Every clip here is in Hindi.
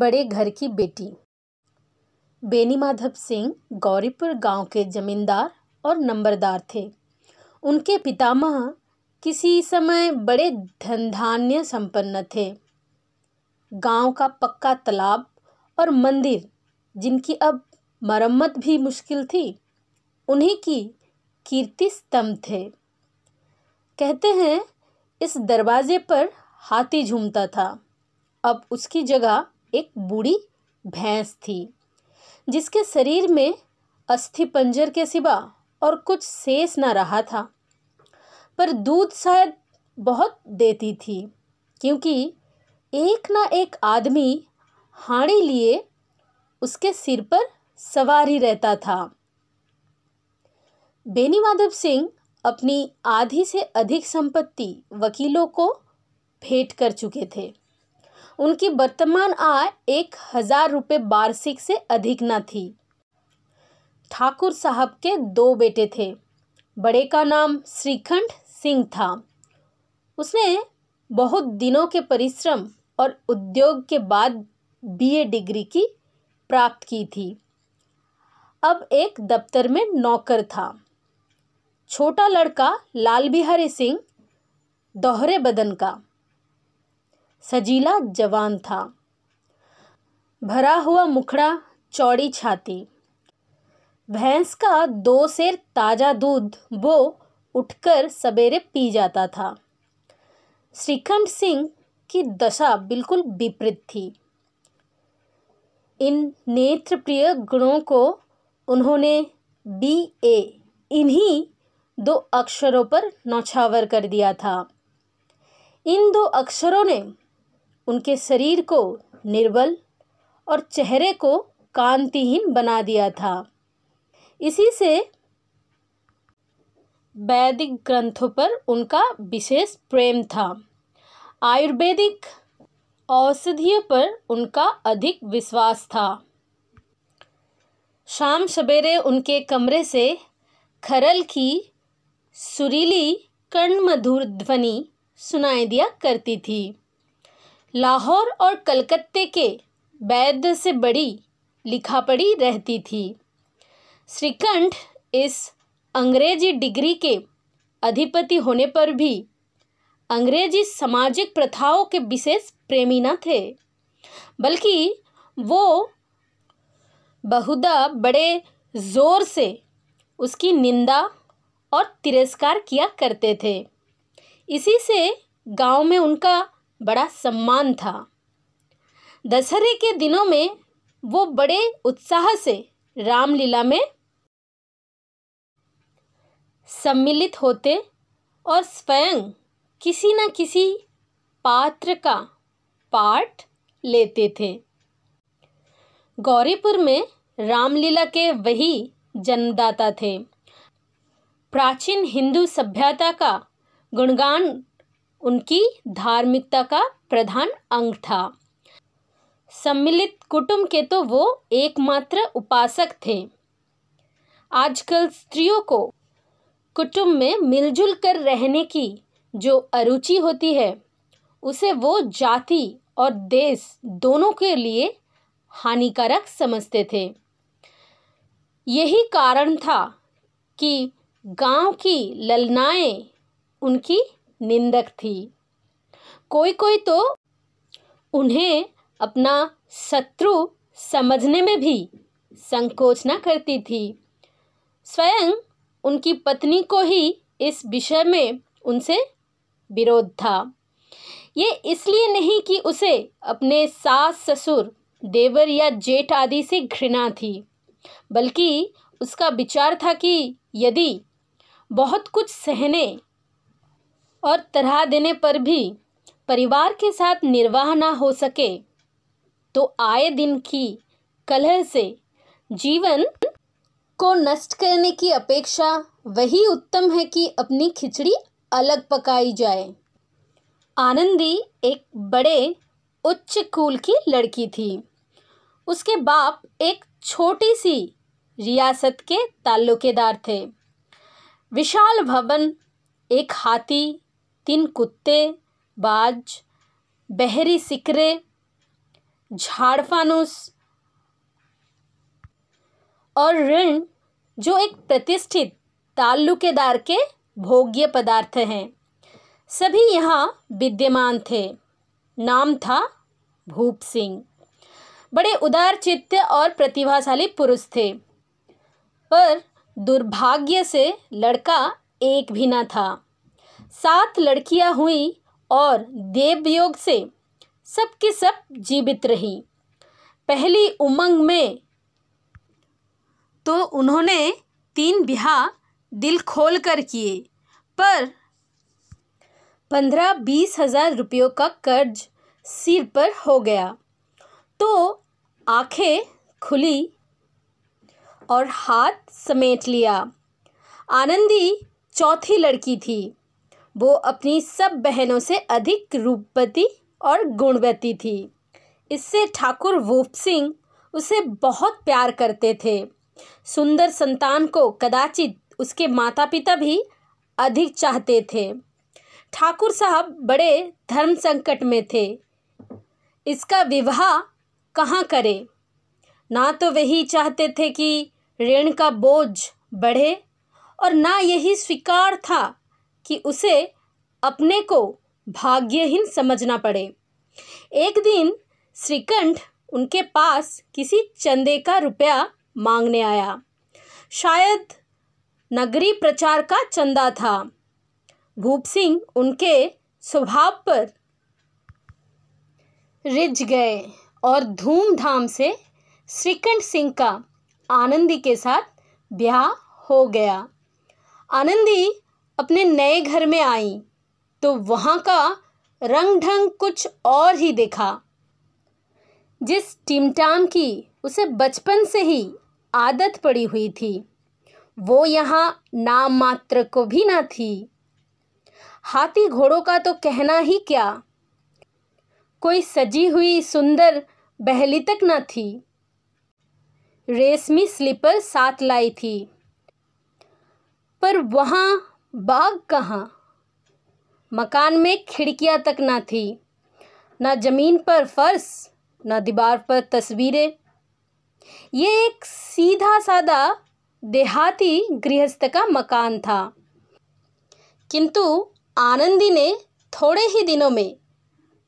बड़े घर की बेटी। बेनीमाधव सिंह गौरीपुर गांव के जमींदार और नंबरदार थे। उनके पितामह किसी समय बड़े धन-धान्य संपन्न थे। गांव का पक्का तालाब और मंदिर, जिनकी अब मरम्मत भी मुश्किल थी, उन्हीं की कीर्ति स्तंभ थे। कहते हैं इस दरवाजे पर हाथी झूमता था। अब उसकी जगह एक बूढ़ी भैंस थी, जिसके शरीर में अस्थि पंजर के सिवा और कुछ शेष न रहा था। पर दूध शायद बहुत देती थी, क्योंकि एक ना एक आदमी हांडी लिए उसके सिर पर सवार ही रहता था। बेनीमाधव सिंह अपनी आधी से अधिक संपत्ति वकीलों को भेंट कर चुके थे। उनकी वर्तमान आय 1000 रुपये वार्षिक से अधिक न थी। ठाकुर साहब के 2 बेटे थे। बड़े का नाम श्रीखंड सिंह था। उसने बहुत दिनों के परिश्रम और उद्योग के बाद BA डिग्री की प्राप्त की थी। अब एक दफ्तर में नौकर था। छोटा लड़का लाल बिहारी सिंह दोहरे बदन का सजीला जवान था। भरा हुआ मुखड़ा, चौड़ी छाती। भैंस का 2 सेर ताजा दूध वो उठकर सवेरे पी जाता था। श्रीखंड सिंह की दशा बिल्कुल विपरीत थी। इन नेत्रप्रिय गुणों को उन्होंने BA इन्हीं 2 अक्षरों पर न्यौछावर कर दिया था। इन 2 अक्षरों ने उनके शरीर को निर्बल और चेहरे को कांतिहीन बना दिया था। इसी से वैदिक ग्रंथों पर उनका विशेष प्रेम था। आयुर्वेदिक औषधियों पर उनका अधिक विश्वास था। शाम सवेरे उनके कमरे से खरल की सुरीली कर्णमधुर ध्वनि सुनाई दिया करती थी। लाहौर और कलकत्ते के वैद्य से बड़ी लिखापढ़ी रहती थी। श्रीखंड इस अंग्रेजी डिग्री के अधिपति होने पर भी अंग्रेजी सामाजिक प्रथाओं के विशेष प्रेमी न थे, बल्कि वो बहुधा बड़े जोर से उसकी निंदा और तिरस्कार किया करते थे। इसी से गांव में उनका बड़ा सम्मान था। दशहरे के दिनों में वो बड़े उत्साह से रामलीला में सम्मिलित होते और स्वयं किसी न किसी पात्र का पाठ लेते थे। गौरीपुर में रामलीला के वही जन्मदाता थे। प्राचीन हिंदू सभ्यता का गुणगान उनकी धार्मिकता का प्रधान अंग था। सम्मिलित कुटुंब के तो वो एकमात्र उपासक थे। आजकल स्त्रियों को कुटुंब में मिलजुल कर रहने की जो अरुचि होती है, उसे वो जाति और देश दोनों के लिए हानिकारक समझते थे। यही कारण था कि गांव की ललनाएं उनकी निंदक थी। कोई कोई तो उन्हें अपना शत्रु समझने में भी संकोच न करती थी। स्वयं उनकी पत्नी को ही इस विषय में उनसे विरोध था। ये इसलिए नहीं कि उसे अपने सास ससुर, देवर या जेठ आदि से घृणा थी, बल्कि उसका विचार था कि यदि बहुत कुछ सहने और तरह देने पर भी परिवार के साथ निर्वाह ना हो सके, तो आए दिन की कलह से जीवन को नष्ट करने की अपेक्षा वही उत्तम है कि अपनी खिचड़ी अलग पकाई जाए। आनंदी एक बड़े उच्च कुल की लड़की थी। उसके बाप एक छोटी सी रियासत के ताल्लुकेदार थे। विशाल भवन, एक हाथी, 3 कुत्ते, बाज, बहरी सिकरे, झाड़फानूस और ऋण, जो एक प्रतिष्ठित ताल्लुकेदार के भोग्य पदार्थ हैं, सभी यहाँ विद्यमान थे। नाम था भूप सिंह। बड़े उदार चित्त और प्रतिभाशाली पुरुष थे, पर दुर्भाग्य से लड़का एक भी न था। 7 लड़कियां हुई और देवयोग से सब की सब जीवित रही। पहली उमंग में तो उन्होंने 3 ब्याह दिल खोल कर किए, पर 15-20 हजार रुपयों का कर्ज सिर पर हो गया तो आंखें खुली और हाथ समेट लिया। आनंदी चौथी लड़की थी। वो अपनी सब बहनों से अधिक रूपवती और गुणवती थी। इससे ठाकुर भूप सिंह उसे बहुत प्यार करते थे। सुंदर संतान को कदाचित उसके माता पिता भी अधिक चाहते थे। ठाकुर साहब बड़े धर्म संकट में थे। इसका विवाह कहाँ करें? ना तो वही चाहते थे कि ऋण का बोझ बढ़े, और ना यही स्वीकार था कि उसे अपने को भाग्यहीन समझना पड़े। एक दिन श्रीकंठ उनके पास किसी चंदे का रुपया मांगने आया। शायद नगरी प्रचार का चंदा था। भूप सिंह उनके स्वभाव पर रिझ गए और धूमधाम से श्रीकंठ सिंह का आनंदी के साथ ब्याह हो गया। आनंदी अपने नए घर में आई तो वहाँ का रंग ढंग कुछ और ही देखा। जिस टिमटाम की उसे बचपन से ही आदत पड़ी हुई थी, वो यहाँ नाम मात्र को भी ना थी। हाथी घोड़ों का तो कहना ही क्या, कोई सजी हुई सुंदर बहली तक न थी। रेशमी स्लीपर साथ लाई थी, पर वहाँ बाग कहाँ। मकान में खिड़कियाँ तक न थी, न जमीन पर फर्श, न दीवार पर तस्वीरें। ये एक सीधा सादा देहाती गृहस्थ का मकान था। किंतु आनंदी ने थोड़े ही दिनों में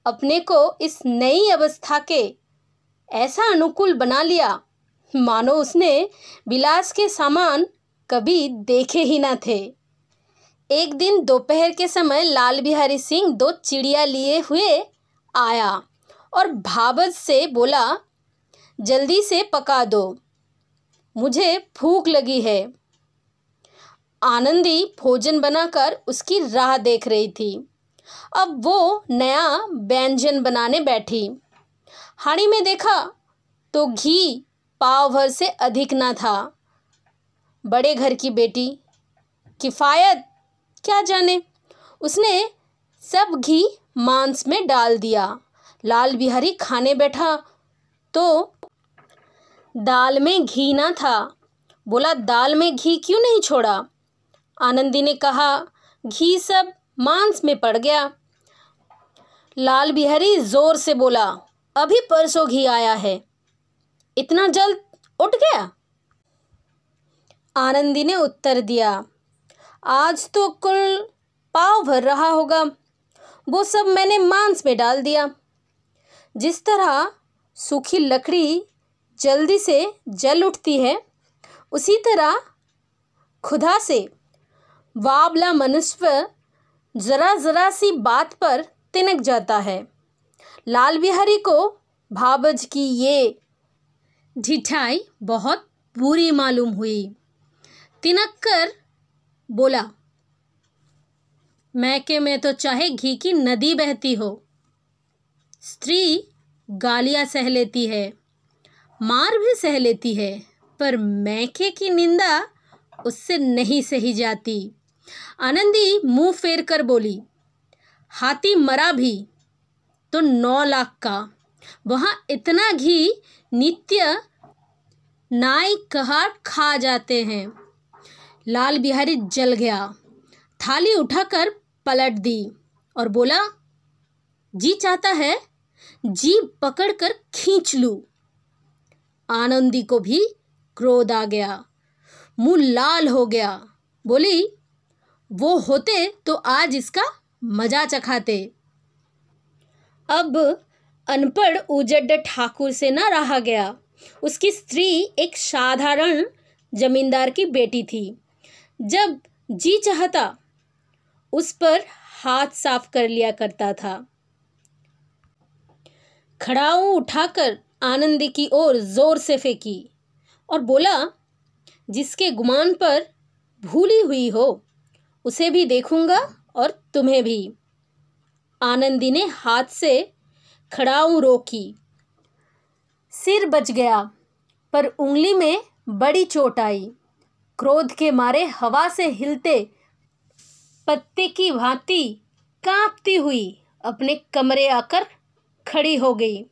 अपने को इस नई अवस्था के ऐसा अनुकूल बना लिया मानो उसने विलास के सामान कभी देखे ही न थे। एक दिन दोपहर के समय लाल बिहारी सिंह 2 चिड़िया लिए हुए आया और भाबज से बोला, जल्दी से पका दो, मुझे भूख लगी है। आनंदी भोजन बनाकर उसकी राह देख रही थी। अब वो नया व्यंजन बनाने बैठी। हांडी में देखा तो घी पाव भर से अधिक न था। बड़े घर की बेटी, किफ़ायत क्या जाने, उसने सब घी मांस में डाल दिया। लाल बिहारी खाने बैठा तो दाल में घी ना था। बोला, दाल में घी क्यों नहीं छोड़ा? आनंदी ने कहा, घी सब मांस में पड़ गया। लाल बिहारी जोर से बोला, अभी परसों घी आया है, इतना जल्द उठ गया? आनंदी ने उत्तर दिया, आज तो कुल पाव भर रहा होगा, वो सब मैंने मांस में डाल दिया। जिस तरह सूखी लकड़ी जल्दी से जल उठती है, उसी तरह खुदा से वावला मनुष्य जरा जरा सी बात पर तिनक जाता है। लाल बिहारी को भाबज की ये ढिठाई बहुत बुरी मालूम हुई। तिनक कर बोला, मैके में तो चाहे घी की नदी बहती हो, स्त्री गालियां सह लेती है, मार भी सह लेती है, पर मैके की निंदा उससे नहीं सही जाती। आनंदी मुंह फेर कर बोली, हाथी मरा भी तो 9 लाख का, वहाँ इतना घी नित्य नाई कहाट खा जाते हैं। लाल बिहारी जल गया, थाली उठाकर पलट दी और बोला, जी चाहता है जीभ पकड़कर खींच लूं। आनंदी को भी क्रोध आ गया, मुंह लाल हो गया। बोली, वो होते तो आज इसका मजा चखाते। अब अनपढ़ उजड़ ठाकुर से न रहा गया। उसकी स्त्री एक साधारण जमींदार की बेटी थी। जब जी चाहता उस पर हाथ साफ कर लिया करता था। खड़ाऊ उठाकर आनंदी की ओर जोर से फेंकी और बोला, जिसके गुमान पर भूली हुई हो उसे भी देखूंगा और तुम्हें भी। आनंदी ने हाथ से खड़ाऊ रोकी। सिर बच गया पर उंगली में बड़ी चोट आई। क्रोध के मारे हवा से हिलते पत्ते की भांति कांपती हुई अपने कमरे आकर खड़ी हो गई।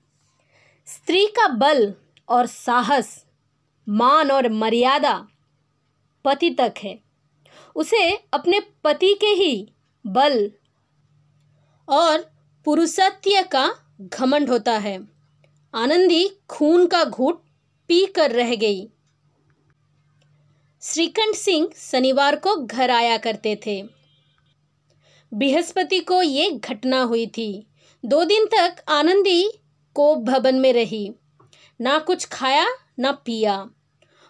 स्त्री का बल और साहस, मान और मर्यादा पति तक है। उसे अपने पति के ही बल और पुरुषत्व का घमंड होता है। आनंदी खून का घूंट पी कर रह गई। श्रीकंठ सिंह शनिवार को घर आया करते थे। बृहस्पति को ये घटना हुई थी। 2 दिन तक आनंदी कोप भवन में रही, ना कुछ खाया ना पिया।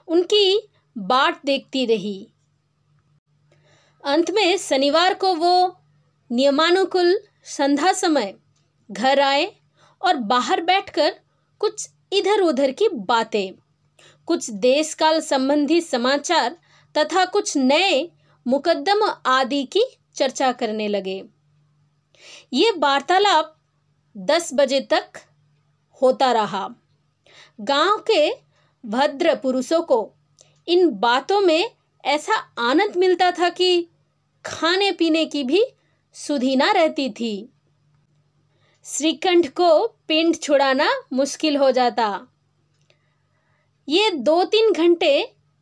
उनकी बाट देखती रही। अंत में शनिवार को वो नियमानुकूल संध्या समय घर आए और बाहर बैठकर कुछ इधर उधर की बातें, कुछ देश काल संबंधी समाचार तथा कुछ नए मुकदम आदि की चर्चा करने लगे। ये वार्तालाप 10 बजे तक होता रहा। गांव के भद्र पुरुषों को इन बातों में ऐसा आनंद मिलता था कि खाने पीने की भी सुधि ना रहती थी। श्रीकंठ को पिंड छुड़ाना मुश्किल हो जाता। ये 2-3 घंटे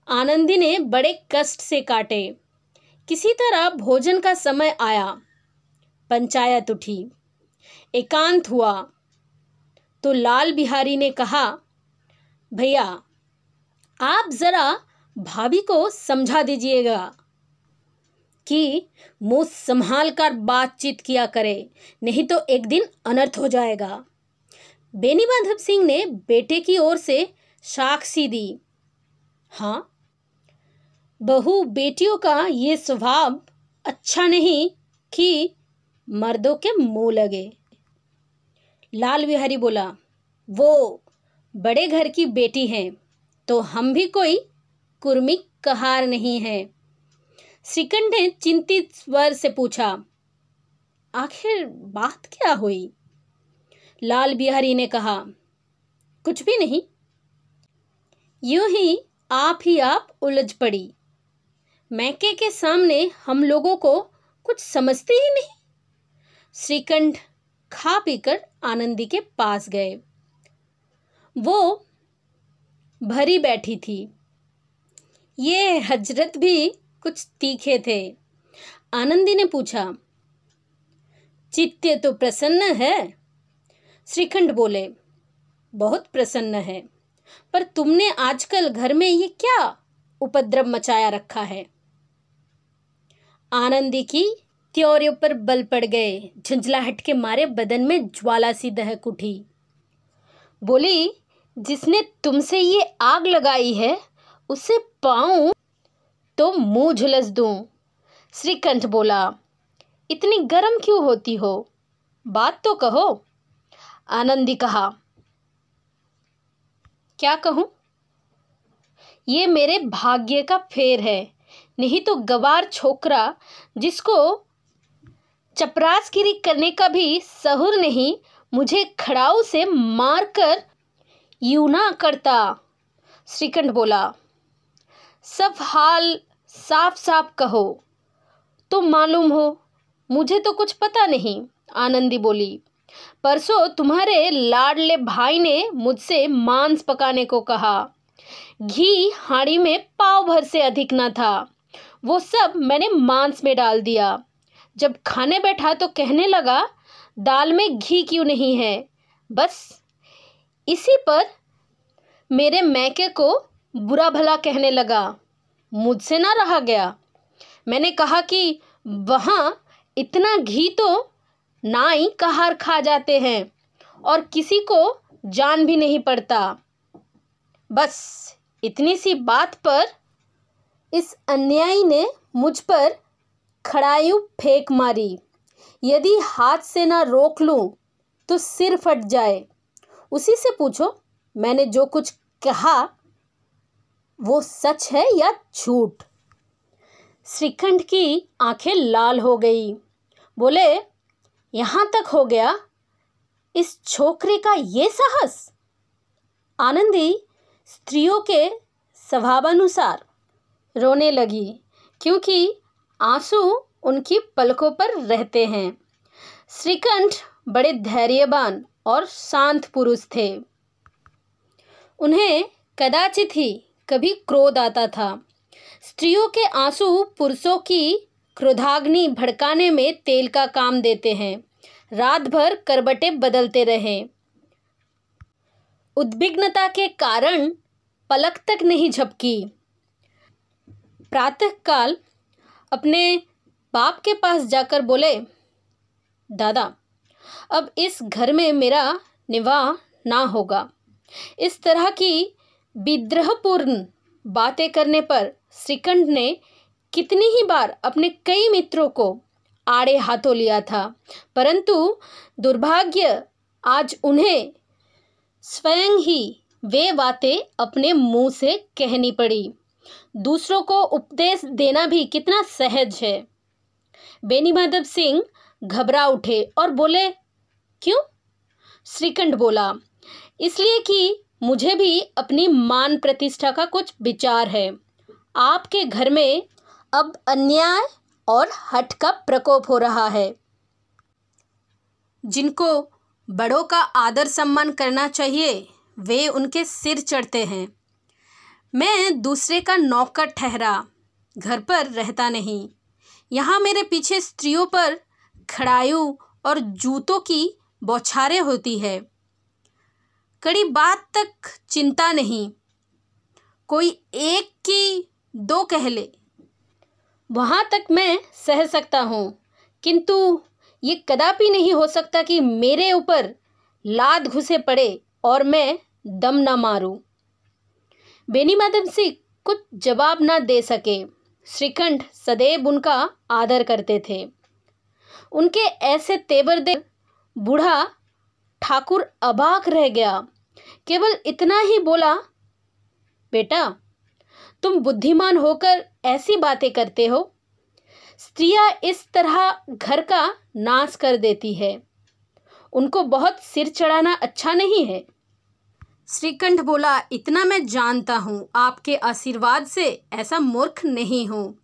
आनंदी ने बड़े कष्ट से काटे। किसी तरह भोजन का समय आया। पंचायत उठी, एकांत हुआ तो लाल बिहारी ने कहा, भैया आप जरा भाभी को समझा दीजिएगा कि मुंह संभाल कर बातचीत किया करे, नहीं तो एक दिन अनर्थ हो जाएगा। बेनी माधव सिंह ने बेटे की ओर से साक्षी दी। हाँ, बहू बेटियों का ये स्वभाव अच्छा नहीं कि मर्दों के मुंह लगे। लाल बिहारी बोला, वो बड़े घर की बेटी हैं तो हम भी कोई कुर्मी कहार नहीं है। श्रीकंठ ने चिंतित स्वर से पूछा, आखिर बात क्या हुई? लाल बिहारी ने कहा, कुछ भी नहीं, यूं ही आप उलझ पड़ी। मैके के सामने हम लोगों को कुछ समझते ही नहीं। श्रीकंठ खा पीकर आनंदी के पास गए। वो भरी बैठी थी। ये हजरत भी कुछ तीखे थे। आनंदी ने पूछा, चित्त तो प्रसन्न है? श्रीकंठ बोले, बहुत प्रसन्न है, पर तुमने आजकल घर में ये क्या उपद्रव मचाया रखा है? आनंदी की त्योरियों पर बल पड़ गए। झुंझलाहट के मारे बदन में ज्वाला सी दहक उठी। बोली, जिसने तुमसे ये आग लगाई है उसे पाऊं तो मुंह झुलस दूं। श्रीकंठ बोला, इतनी गर्म क्यों होती हो? बात तो कहो। आनंदी कहा, क्या कहूं? ये मेरे भाग्य का फेर है, नहीं तो गवार छोकरा जिसको चपरासगिरी करने का भी सहूर नहीं, मुझे खड़ाऊ से मारकर यूं ना करता। श्रीकंठ बोला, सब हाल साफ साफ कहो, तुम मालूम हो, मुझे तो कुछ पता नहीं। आनंदी बोली, परसों तुम्हारे लाडले भाई ने मुझसे मांस पकाने को कहा। घी हांडी में पाव भर से अधिक न था, वो सब मैंने मांस में डाल दिया। जब खाने बैठा तो कहने लगा, दाल में घी क्यों नहीं है? बस इसी पर मेरे मैके को बुरा भला कहने लगा। मुझसे ना रहा गया। मैंने कहा कि वहाँ इतना घी तो नाई कहार खा जाते हैं और किसी को जान भी नहीं पड़ता। बस इतनी सी बात पर इस अन्यायी ने मुझ पर खड़ायू फेंक मारी। यदि हाथ से ना रोक लूं तो सिर फट जाए। उसी से पूछो मैंने जो कुछ कहा वो सच है या झूठ। श्रीखंड की आंखें लाल हो गई। बोले, यहाँ तक हो गया, इस छोकरे का ये साहस। आनंदी स्त्रियों के स्वभावानुसार रोने लगी, क्योंकि आंसू उनकी पलकों पर रहते हैं। श्रीकंठ बड़े धैर्यवान और शांत पुरुष थे। उन्हें कदाचित ही कभी क्रोध आता था। स्त्रियों के आंसू पुरुषों की क्रोधाग्नि भड़काने में तेल का काम देते हैं। रात भर करवटें बदलते रहे। उद्विग्नता के कारण पलक तक नहीं झपकी। प्रातःकाल अपने बाप के पास जाकर बोले, दादा, अब इस घर में मेरा निवाह ना होगा। इस तरह की विद्रोहपूर्ण बातें करने पर श्रीकंठ ने कितनी ही बार अपने कई मित्रों को आड़े हाथों लिया था, परंतु दुर्भाग्य आज उन्हें स्वयं ही वे बातें अपने मुंह से कहनी पड़ी। दूसरों को उपदेश देना भी कितना सहज है। बेनीमाधव सिंह घबरा उठे और बोले, क्यों? श्रीकंठ बोला, इसलिए कि मुझे भी अपनी मान प्रतिष्ठा का कुछ विचार है। आपके घर में अब अन्याय और हठ का प्रकोप हो रहा है। जिनको बड़ों का आदर सम्मान करना चाहिए वे उनके सिर चढ़ते हैं। मैं दूसरे का नौकर ठहरा घर पर रहता नहीं। यहाँ मेरे पीछे स्त्रियों पर खड़ायू और जूतों की बौछारें होती है। कड़ी बात तक चिंता नहीं, कोई एक की दो कह ले, वहाँ तक मैं सह सकता हूँ, किंतु ये कदापि नहीं हो सकता कि मेरे ऊपर लात घुसे पड़े और मैं दम न मारूं। बेनीमाधव सिंह कुछ जवाब न दे सके। श्रीकंठ सदैव उनका आदर करते थे। उनके ऐसे तेवर देख बूढ़ा ठाकुर अबाक रह गया। केवल इतना ही बोला, बेटा, तुम बुद्धिमान होकर ऐसी बातें करते हो। स्त्रियां इस तरह घर का नाश कर देती है। उनको बहुत सिर चढ़ाना अच्छा नहीं है। श्रीकंठ बोला, इतना मैं जानता हूँ, आपके आशीर्वाद से ऐसा मूर्ख नहीं हूँ।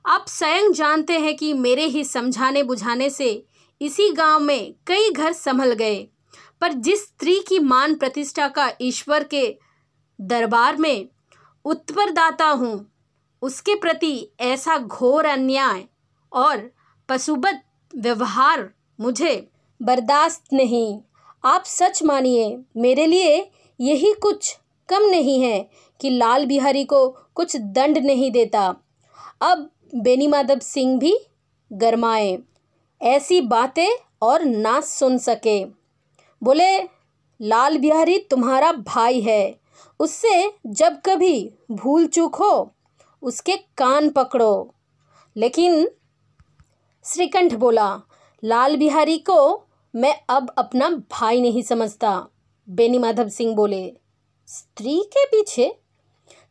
आप स्वयं जानते हैं कि मेरे ही समझाने बुझाने से इसी गांव में कई घर संभल गए, पर जिस स्त्री की मान प्रतिष्ठा का ईश्वर के दरबार में उत्तरदाता हूँ, उसके प्रति ऐसा घोर अन्याय और पशुवत व्यवहार मुझे बर्दाश्त नहीं। आप सच मानिए, मेरे लिए यही कुछ कम नहीं है कि लाल बिहारी को कुछ दंड नहीं देता। अब बेनीमाधव सिंह भी गरमाए, ऐसी बातें और ना सुन सके। बोले, लाल बिहारी तुम्हारा भाई है, उससे जब कभी भूल चूक हो उसके कान पकड़ो। लेकिन श्रीकंठ बोला, लाल बिहारी को मैं अब अपना भाई नहीं समझता। बेनीमाधव सिंह बोले, स्त्री के पीछे?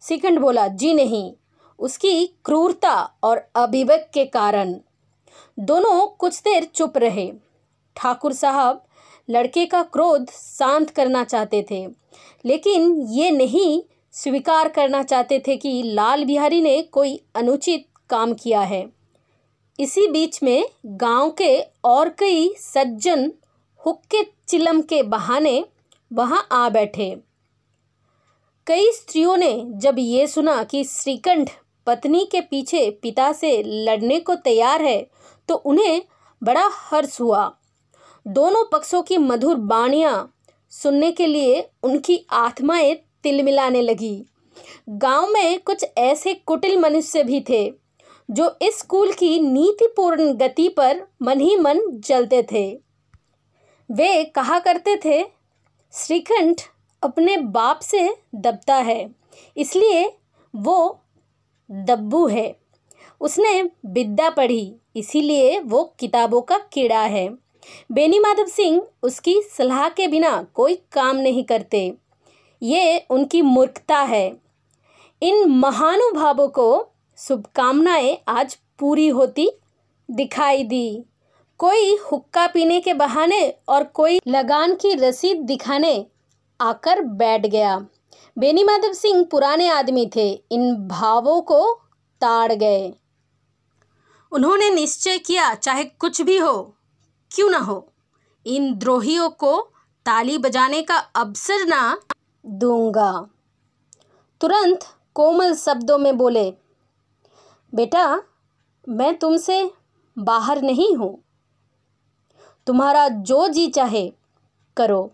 श्रीकंठ बोला, जी नहीं, उसकी क्रूरता और अविवेक के कारण। दोनों कुछ देर चुप रहे। ठाकुर साहब लड़के का क्रोध शांत करना चाहते थे, लेकिन ये नहीं स्वीकार करना चाहते थे कि लाल बिहारी ने कोई अनुचित काम किया है। इसी बीच में गांव के और कई सज्जन हुक्के चिलम के बहाने वहां आ बैठे। कई स्त्रियों ने जब ये सुना कि श्रीकंठ पत्नी के पीछे पिता से लड़ने को तैयार है, तो उन्हें बड़ा हर्ष हुआ। दोनों पक्षों की मधुर वाणियां सुनने के लिए उनकी आत्माएं तिलमिलाने लगी। गांव में कुछ ऐसे कुटिल मनुष्य भी थे जो इस स्कूल की नीतिपूर्ण गति पर मन ही मन जलते थे। वे कहा करते थे, श्रीकंठ अपने बाप से दबता है, इसलिए वो दब्बू है। उसने विद्या पढ़ी, इसीलिए वो किताबों का कीड़ा है। बेनीमाधव सिंह उसकी सलाह के बिना कोई काम नहीं करते। ये उनकी मूर्खता है। इन महानुभावों को शुभकामनाएं आज पूरी होती दिखाई दी। कोई हुक्का पीने के बहाने और कोई लगान की रसीद दिखाने आकर बैठ गया। बेनीमाधव सिंह पुराने आदमी थे, इन भावों को ताड़ गए। उन्होंने निश्चय किया, चाहे कुछ भी हो, क्यों ना हो, इन द्रोहियों को ताली बजाने का अवसर ना दूंगा। तुरंत कोमल शब्दों में बोले, बेटा, मैं तुमसे बाहर नहीं हूँ। तुम्हारा जो जी चाहे करो।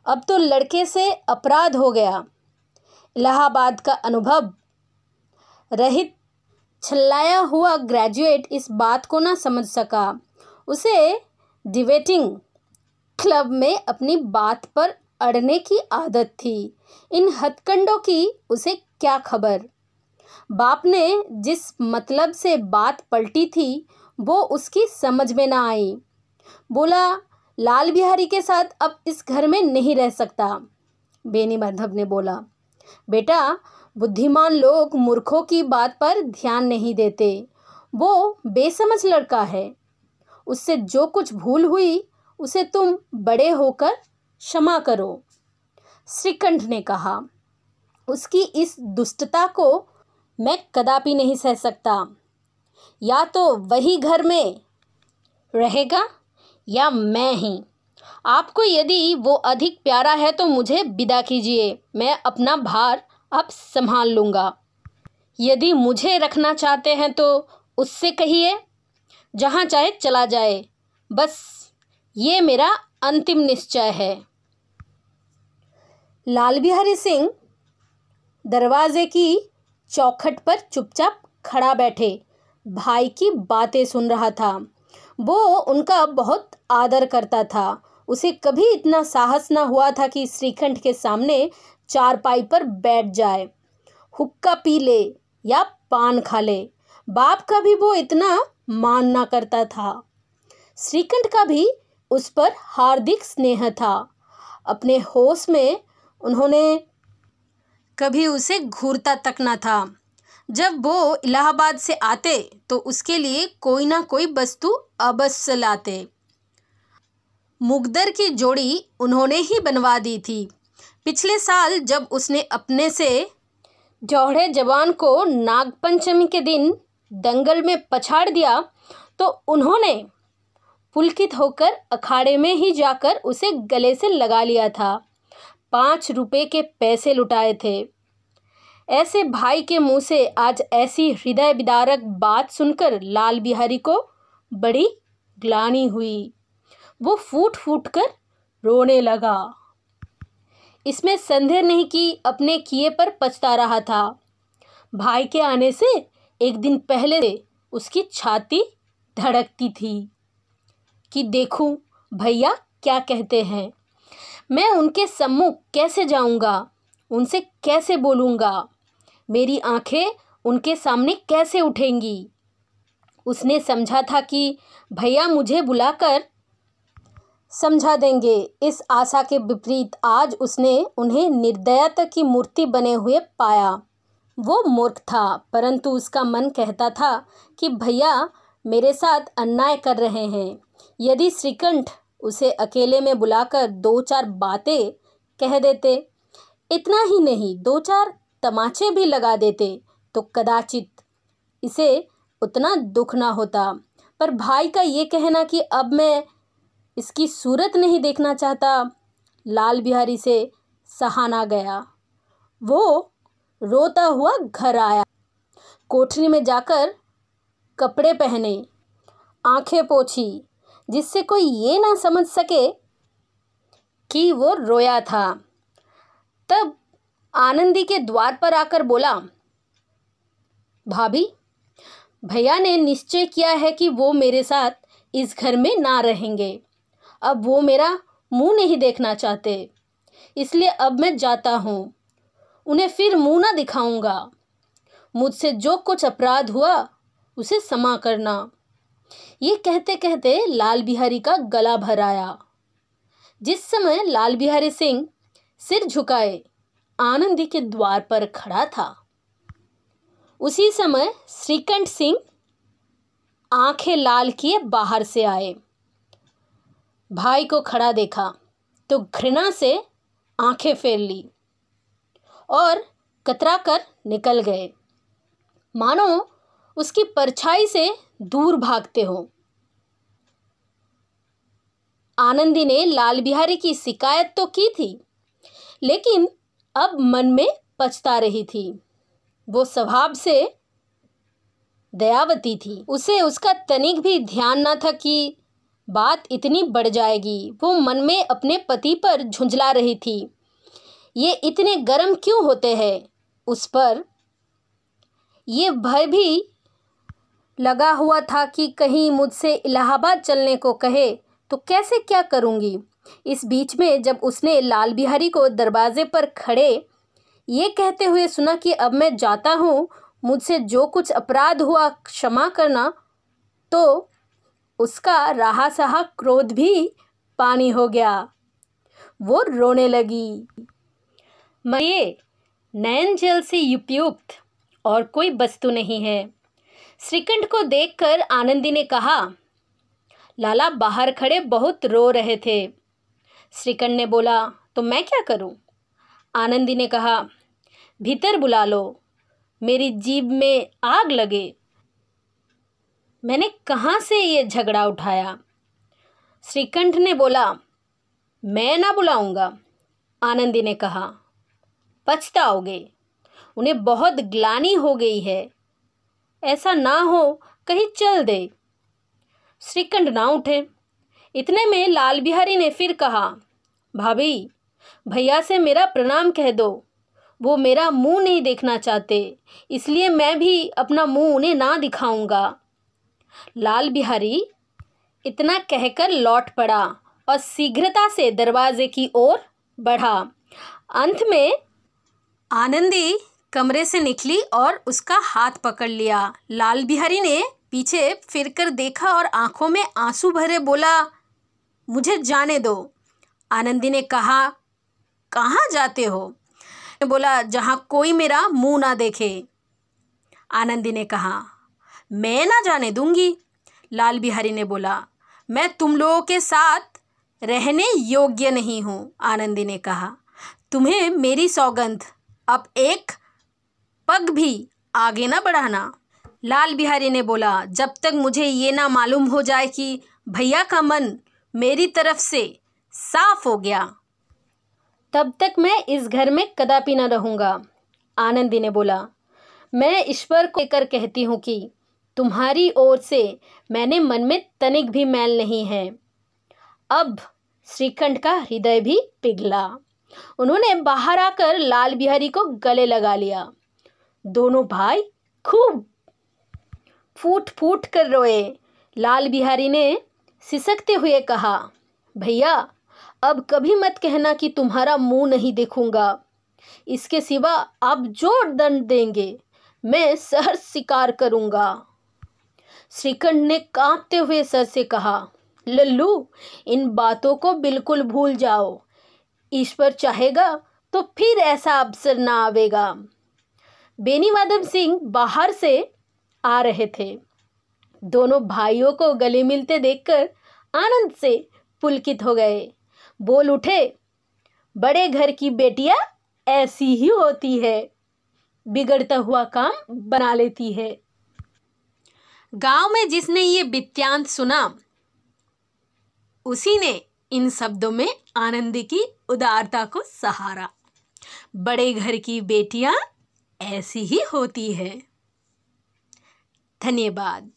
अब तो लड़के से अपराध हो गया। इलाहाबाद का अनुभव रहित छल्लाया हुआ ग्रेजुएट इस बात को ना समझ सका। उसे डिबेटिंग क्लब में अपनी बात पर अड़ने की आदत थी। इन हथकंडों की उसे क्या खबर। बाप ने जिस मतलब से बात पलटी थी वो उसकी समझ में ना आई। बोला, लाल बिहारी के साथ अब इस घर में नहीं रह सकता। बेनीमाधव ने बोला, बेटा, बुद्धिमान लोग मूर्खों की बात पर ध्यान नहीं देते। वो बेसमझ लड़का है। उससे जो कुछ भूल हुई उसे तुम बड़े होकर क्षमा करो। श्रीकंठ ने कहा, उसकी इस दुष्टता को मैं कदापि नहीं सह सकता। या तो वही घर में रहेगा या मैं ही। आपको यदि वो अधिक प्यारा है तो मुझे विदा कीजिए। मैं अपना भार अब संभाल लूँगा। यदि मुझे रखना चाहते हैं तो उससे कहिए, जहाँ चाहे चला जाए। बस ये मेरा अंतिम निश्चय है। लाल बिहारी सिंह दरवाजे की चौखट पर चुपचाप खड़ा बैठे भाई की बातें सुन रहा था। वो उनका बहुत आदर करता था। उसे कभी इतना साहस ना हुआ था कि श्रीकंठ के सामने चारपाई पर बैठ जाए, हुक्का पी ले या पान खा ले। बाप का भी वो इतना मान ना करता था। श्रीकंठ का भी उस पर हार्दिक स्नेह था। अपने होश में उन्होंने कभी उसे घूरता तक न था। जब वो इलाहाबाद से आते तो उसके लिए कोई ना कोई वस्तु अवश्य लाते। मुकद्दर की जोड़ी उन्होंने ही बनवा दी थी। पिछले साल जब उसने अपने से जौहरे जवान को नागपंचमी के दिन दंगल में पछाड़ दिया तो उन्होंने पुलकित होकर अखाड़े में ही जाकर उसे गले से लगा लिया था। 5 रुपए के पैसे लुटाए थे। ऐसे भाई के मुंह से आज ऐसी हृदय विदारक बात सुनकर लाल बिहारी को बड़ी ग्लानि हुई। वो फूट फूट कर रोने लगा। इसमें संदेह नहीं कि अपने किए पर पछता रहा था। भाई के आने से एक दिन पहले उसकी छाती धड़कती थी कि देखूं भैया क्या कहते हैं। मैं उनके सम्मुख कैसे जाऊंगा, उनसे कैसे बोलूंगा, मेरी आंखें उनके सामने कैसे उठेंगी। उसने समझा था कि भैया मुझे बुलाकर समझा देंगे। इस आशा के विपरीत आज उसने उन्हें निर्दयता की मूर्ति बने हुए पाया। वो मूर्ख था, परंतु उसका मन कहता था कि भैया मेरे साथ अन्याय कर रहे हैं। यदि श्रीकंठ उसे अकेले में बुलाकर 2-4 बातें कह देते, इतना ही नहीं 2-4 तमाचे भी लगा देते तो कदाचित इसे उतना दुख ना होता। पर भाई का ये कहना कि अब मैं इसकी सूरत नहीं देखना चाहता, लाल बिहारी से सहा ना गया। वो रोता हुआ घर आया। कोठरी में जाकर कपड़े पहने, आंखें पोंछी, जिससे कोई ये ना समझ सके कि वो रोया था। तब आनंदी के द्वार पर आकर बोला, भाभी, भैया ने निश्चय किया है कि वो मेरे साथ इस घर में ना रहेंगे। अब वो मेरा मुंह नहीं देखना चाहते, इसलिए अब मैं जाता हूँ। उन्हें फिर मुंह ना दिखाऊंगा। मुझसे जो कुछ अपराध हुआ उसे क्षमा करना। ये कहते कहते लाल बिहारी का गला भर आया। जिस समय लाल बिहारी सिंह सिर झुकाए आनंदी के द्वार पर खड़ा था, उसी समय श्रीकंठ सिंह आंखें लाल किए बाहर से आए। भाई को खड़ा देखा तो घृणा से आंखें फेर ली और कतरा कर निकल गए, मानो उसकी परछाई से दूर भागते हो। आनंदी ने लाल बिहारी की शिकायत तो की थी, लेकिन अब मन में पछता रही थी। वो स्वभाव से दयावती थी। उसे उसका तनिक भी ध्यान न था कि बात इतनी बढ़ जाएगी। वो मन में अपने पति पर झुंझला रही थी। ये इतने गर्म क्यों होते हैं उस पर? ये भय भी लगा हुआ था कि कहीं मुझसे इलाहाबाद चलने को कहे तो कैसे क्या करूंगी। इस बीच में जब उसने लाल बिहारी को दरवाजे पर खड़े ये कहते हुए सुना कि अब मैं जाता हूँ, मुझसे जो कुछ अपराध हुआ क्षमा करना, तो उसका रहा सहा क्रोध भी पानी हो गया। वो रोने लगी। ये नयन जल से उपयुक्त और कोई वस्तु नहीं है। श्रीकंठ को देखकर आनंदी ने कहा, लाला बाहर खड़े बहुत रो रहे थे। श्रीकंठ ने बोला, तो मैं क्या करूं? आनंदी ने कहा, भीतर बुला लो, मेरी जीभ में आग लगे। मैंने कहाँ से ये झगड़ा उठाया? श्रीकंठ ने बोला, मैं ना बुलाऊंगा। आनंदी ने कहा, पछताओगे, उन्हें बहुत ग्लानि हो गई है। ऐसा ना हो कहीं चल दे। श्रीकंठ ना उठे। इतने में लाल बिहारी ने फिर कहा, भाभी, भैया से मेरा प्रणाम कह दो। वो मेरा मुंह नहीं देखना चाहते, इसलिए मैं भी अपना मुंह उन्हें ना दिखाऊंगा। लाल बिहारी इतना कहकर लौट पड़ा और शीघ्रता से दरवाजे की ओर बढ़ा। अंत में आनंदी कमरे से निकली और उसका हाथ पकड़ लिया। लाल बिहारी ने पीछे फिरकर देखा और आंखों में आंसू भरे बोला, मुझे जाने दो। आनंदी ने कहा, कहाँ जाते हो? बोला, जहाँ कोई मेरा मुंह ना देखे। आनंदी ने कहा, मैं ना जाने दूंगी। लाल बिहारी ने बोला, मैं तुम लोगों के साथ रहने योग्य नहीं हूँ। आनंदी ने कहा, तुम्हें मेरी सौगंध, अब एक पग भी आगे ना बढ़ाना। लाल बिहारी ने बोला, जब तक मुझे ये ना मालूम हो जाए कि भैया का मन मेरी तरफ से साफ हो गया, तब तक मैं इस घर में कदापि न रहूँगा। आनंदी ने बोला, मैं ईश्वर को लेकर कहती हूँ कि तुम्हारी ओर से मैंने मन में तनिक भी मैल नहीं है। अब श्रीकंठ का हृदय भी पिघला। उन्होंने बाहर आकर लाल बिहारी को गले लगा लिया। दोनों भाई खूब फूट फूट कर रोए। लाल बिहारी ने सिसकते हुए कहा, भैया, अब कभी मत कहना कि तुम्हारा मुंह नहीं देखूंगा। इसके सिवा आप जो दंड देंगे मैं सहर्ष स्वीकार करूंगा। श्रीकंठ ने कांपते हुए सर से कहा, लल्लू, इन बातों को बिल्कुल भूल जाओ। ईश्वर चाहेगा तो फिर ऐसा अवसर ना आवेगा। बेनीवादन सिंह बाहर से आ रहे थे। दोनों भाइयों को गले मिलते देखकर आनंद से पुलकित हो गए। बोल उठे, बड़े घर की बेटियां ऐसी ही होती है, बिगड़ता हुआ काम बना लेती है। गांव में जिसने ये वृत्तांत सुना, उसी ने इन शब्दों में आनंदी की उदारता को सहारा। बड़े घर की बेटियां ऐसी ही होती है। धन्यवाद।